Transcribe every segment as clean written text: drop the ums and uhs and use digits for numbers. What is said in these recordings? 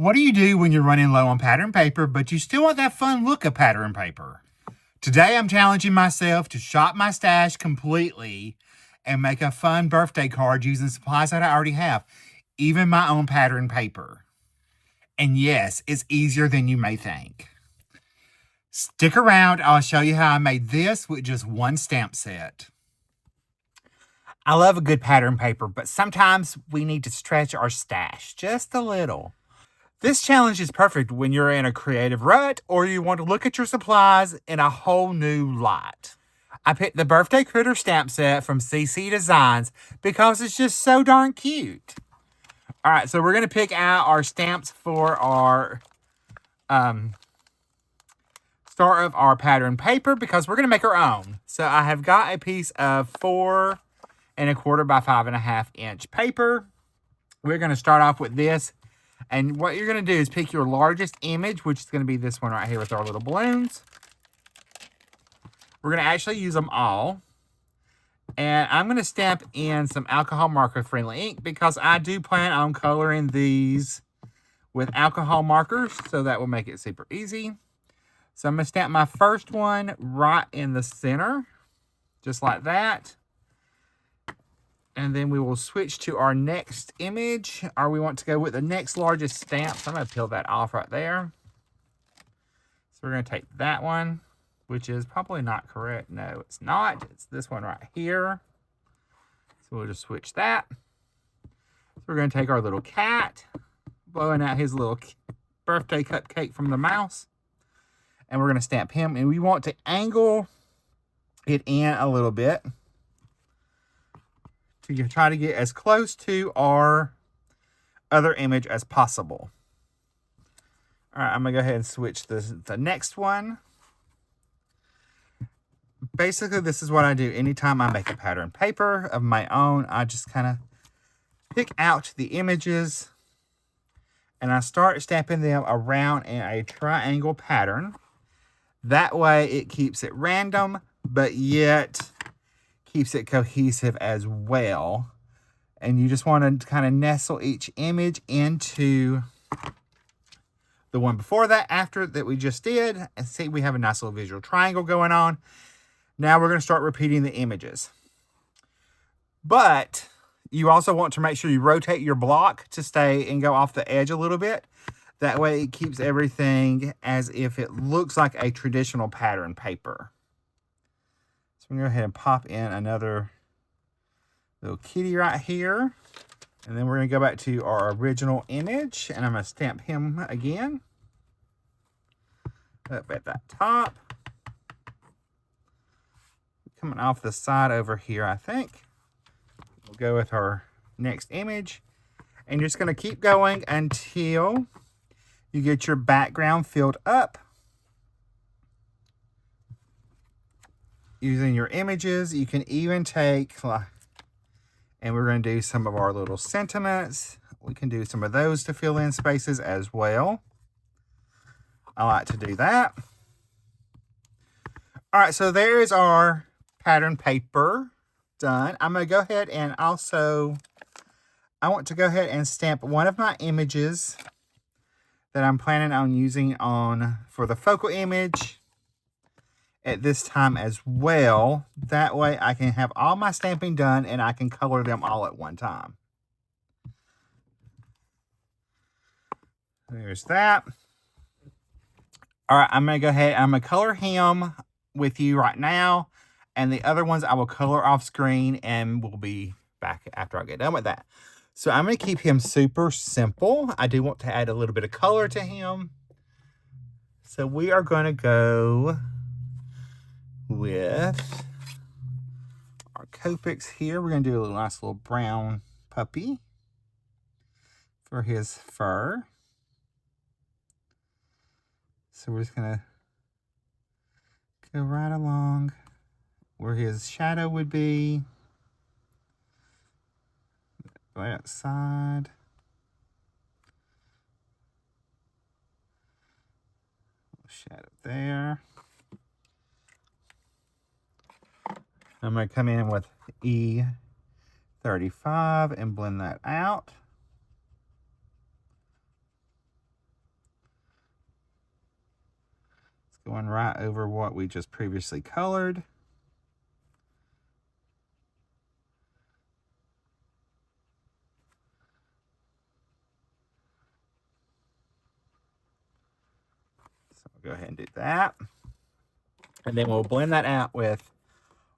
What do you do when you're running low on pattern paper, but you still want that fun look of pattern paper? Today, I'm challenging myself to shop my stash completely and make a fun birthday card using supplies that I already have, even my own pattern paper. And yes, it's easier than you may think. Stick around, I'll show you how I made this with just one stamp set. I love a good pattern paper, but sometimes we need to stretch our stash just a little. This challenge is perfect when you're in a creative rut or you want to look at your supplies in a whole new light. I picked the Birthday Critter stamp set from CC Designs because it's just so darn cute. All right, so we're going to pick out our stamps for our start of our pattern paper because we're going to make our own. So I have got a piece of 4 1/4 by 5.5 inch paper. We're going to start off with this. And what you're going to do is pick your largest image, which is going to be this one right here with our little balloons. We're going to actually use them all. And I'm going to stamp in some alcohol marker friendly ink because I do plan on coloring these with alcohol markers. So that will make it super easy. So I'm going to stamp my first one right in the center, just like that. And then we will switch to our next image, or we want to go with the next largest stamp. So I'm going to peel that off right there. So we're going to take that one, which is probably not correct. No, it's not. It's this one right here. So we'll just switch that. So we're going to take our little cat, blowing out his little birthday cupcake from the mouse. And we're going to stamp him. And we want to angle it in a little bit. You try to get as close to our other image as possible. All right, I'm going to go ahead and switch the next one. Basically, this is what I do anytime I make a pattern paper of my own. I just kind of pick out the images and I start stamping them around in a triangle pattern. That way it keeps it random, but yet keeps it cohesive as well. And you just want to kind of nestle each image into the one before that, after that we just did. And see, we have a nice little visual triangle going on. Now we're going to start repeating the images. But you also want to make sure you rotate your block to stay and go off the edge a little bit. That way it keeps everything as if it looks like a traditional pattern paper. I'm going to go ahead and pop in another little kitty right here. And then we're going to go back to our original image. And I'm going to stamp him again. Up at that top. Coming off the side over here, I think. We'll go with our next image. And you're just going to keep going until you get your background filled up. Using your images, you can even take, and we're going to do some of our little sentiments. We can do some of those to fill in spaces as well. I like to do that. All right, so there is our pattern paper done. I'm going to go ahead and also, I want to go ahead and stamp one of my images that I'm planning on using for the focal image at this time as well. That way I can have all my stamping done and I can color them all at one time. There's that. All right, I'm going to go ahead. I'm going to color him with you right now. And the other ones I will color off screen and we'll be back after I get done with that. So I'm going to keep him super simple. I do want to add a little bit of color to him. So we are going to go with our Copics here. We're going to do a nice little brown puppy for his fur. So we're just going to go right along where his shadow would be. Right outside. Shadow there. I'm going to come in with E35 and blend that out. Going right over what we just previously colored. So we'll go ahead and do that. And then we'll blend that out with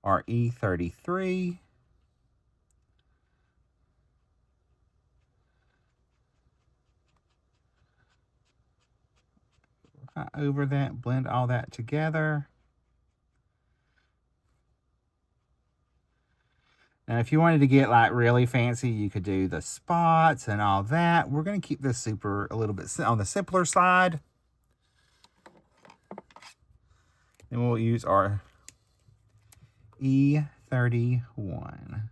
our E33. Right over that, blend all that together. Now, if you wanted to get like really fancy, you could do the spots and all that. We're going to keep this a little bit on the simpler side. And we'll use our E31.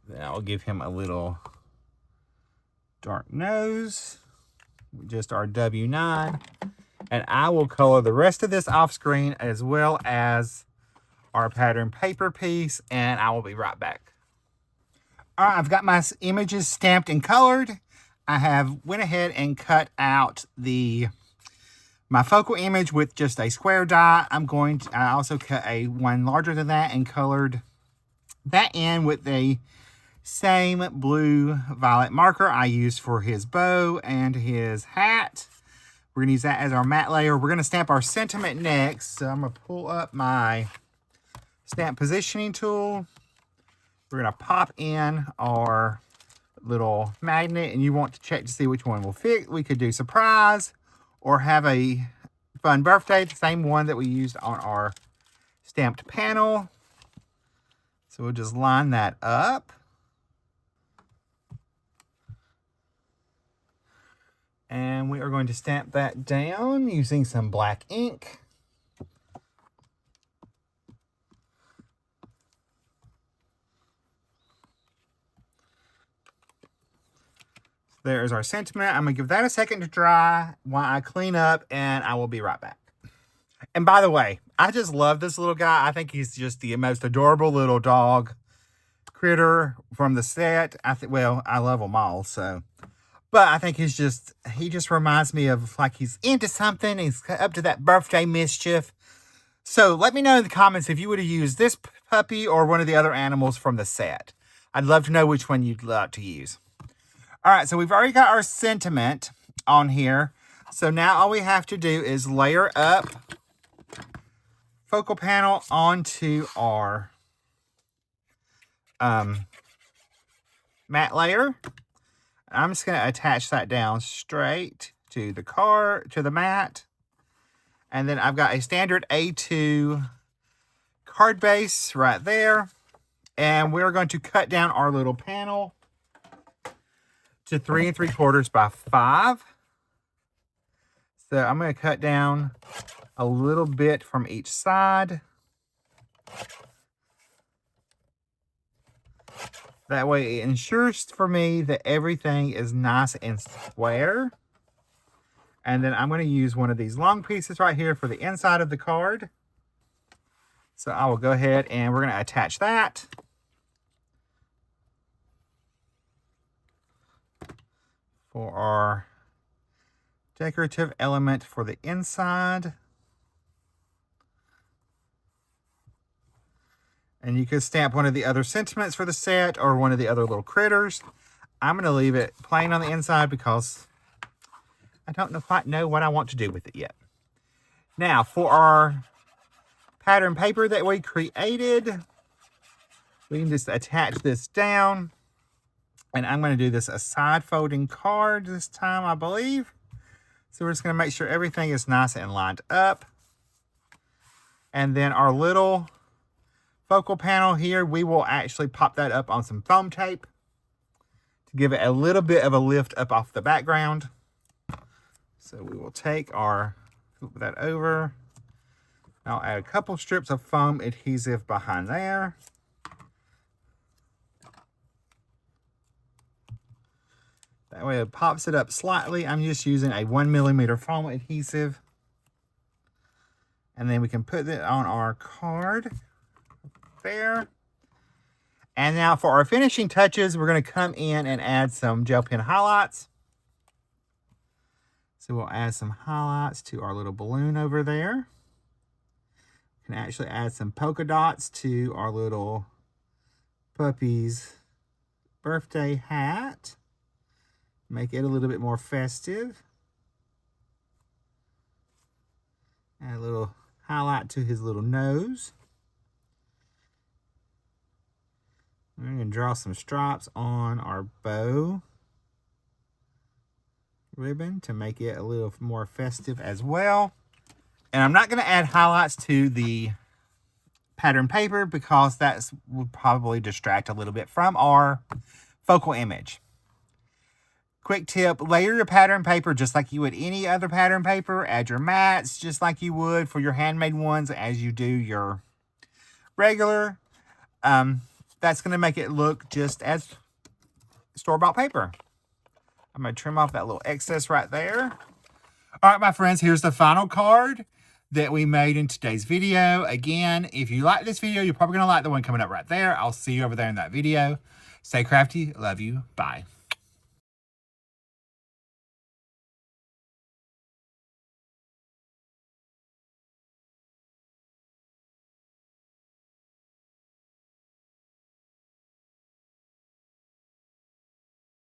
Then I'll give him a little dark nose, just our W9. And I will color the rest of this off screen as well as our pattern paper piece, and I will be right back. All right, I've got my images stamped and colored. I have went ahead and cut out my focal image with just a square die. I also cut one larger than that and colored that in with the same blue violet marker I used for his bow and his hat. We're gonna use that as our matte layer. We're gonna stamp our sentiment next. So I'm gonna pull up my stamp positioning tool. We're gonna pop in our little magnet, and you want to check to see which one will fit. We could do surprise or have a fun birthday, the same one that we used on our stamped panel. So we'll just line that up. And we are going to stamp that down using some black ink. There's our sentiment. I'm going to give that a second to dry while I clean up, and I will be right back. And by the way, I just love this little guy. I think he's just the most adorable little dog critter from the set. Well, I love them all, so. But I think he just reminds me of like he's into something. He's up to that birthday mischief. So let me know in the comments if you would have used this puppy or one of the other animals from the set. I'd love to know which one you'd like to use. All right, so we've already got our sentiment on here. So now all we have to do is layer up focal panel onto our matte layer. I'm just going to attach that down straight to the mat. And then I've got a standard A2 card base right there. And we're going to cut down our little panel to 3 3/4 by 5. So I'm going to cut down a little bit from each side. That way it ensures for me that everything is nice and square. And then I'm going to use one of these long pieces right here for the inside of the card. So I will go ahead and we're going to attach that. For our decorative element for the inside. And you could stamp one of the other sentiments for the set or one of the other little critters. I'm going to leave it plain on the inside because I don't quite know what I want to do with it yet. Now, for our pattern paper that we created, we can just attach this down. And I'm going to do this a side folding card this time, I believe. So we're just going to make sure everything is nice and lined up. And then our little focal panel here, we will actually pop that up on some foam tape to give it a little bit of a lift up off the background. So we will flip that over. I'll add a couple strips of foam adhesive behind there. That way it pops it up slightly. I'm just using a 1mm foam adhesive. And then we can put it on our card there. And now for our finishing touches, we're going to come in and add some gel pen highlights. So we'll add some highlights to our little balloon over there. We can actually add some polka dots to our little puppy's birthday hat. Make it a little bit more festive. Add a little highlight to his little nose. We're going to draw some stripes on our bow ribbon to make it a little more festive as well. And I'm not going to add highlights to the pattern paper because that would probably distract a little bit from our focal image. Quick tip, layer your pattern paper just like you would any other pattern paper. Add your mats just like you would for your handmade ones as you do your regular. That's going to make it look just as store-bought paper. I'm going to trim off that little excess right there. All right, my friends, here's the final card that we made in today's video. Again, if you like this video, you're probably going to like the one coming up right there. I'll see you over there in that video. Stay crafty. Love you. Bye.